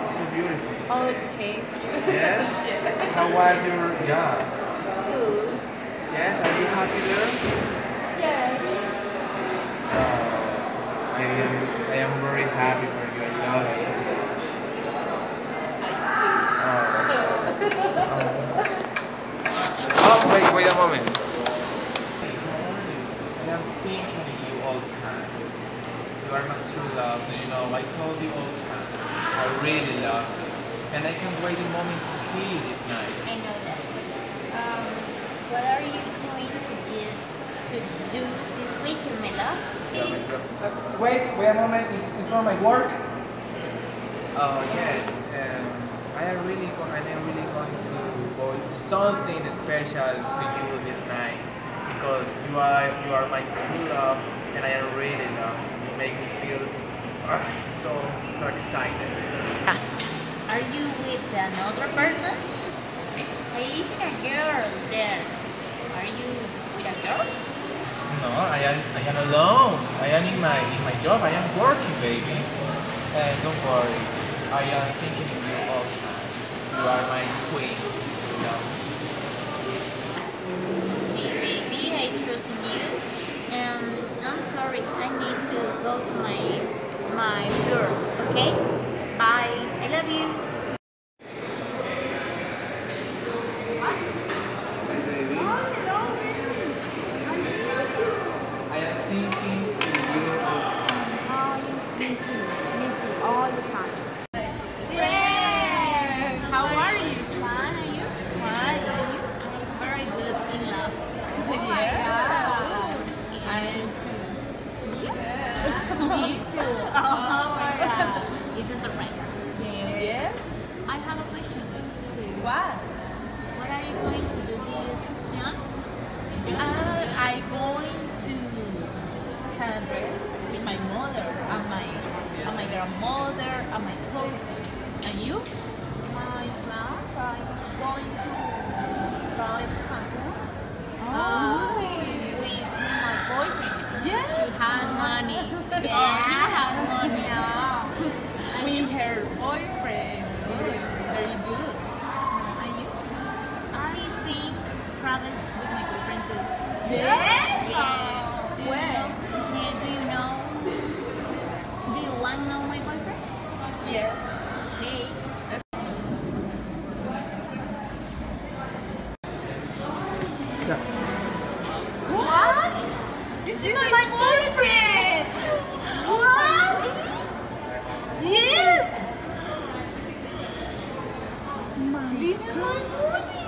so beautiful. Oh, thank you. Yes? Yeah. How was your job? Good. Yes, are you happy there? Yes. I am very happy for you. I love you so much. I too. Oh, wait a moment. I am thinking of you all the time. You are my true love. You know, I told you all the time. I really love you. And I can't wait a moment to see you this night. I know that. Um, what are you going to do this weekend, my love? Wait a moment. It's for my work. Oh yes, I am really going to vote something special to you this night because you are my true love and I am really love. You make me feel so excited. Are you with another person? I see a girl there. Are you with a girl? No, I am alone. I am in my job. I am working, baby. And don't worry, I am thinking of you all the time. You are my queen. You know. Okay, baby, I trust in you. I'm sorry, I need to go to my floor. Okay? Bye. I love you. What? My baby. I am thinking of you all the time. Me too. Me too. All the time. Friend, How are you? fine, are you? Fine. I'm very good in love. Yeah. I am too. Me too. Oh my god. It's a surprise. Yes. I have a question to you. What? What are you going to do this John? I'm going to San Andres with my mother and my grandmother and my cousin. And you? My plans are going to travel to Cancun. Oh. With my boyfriend. Yes. She has money. Oh, Yeah. he has money. Yeah. With her boyfriend. Very good. And you? I think travel with my boyfriend too. Yes? Yeah. Do you Where? know? Yeah, do you know? Do you want to know my boyfriend? Yes. Okay. What? This is my boyfriend! What? Yes! This is my boyfriend!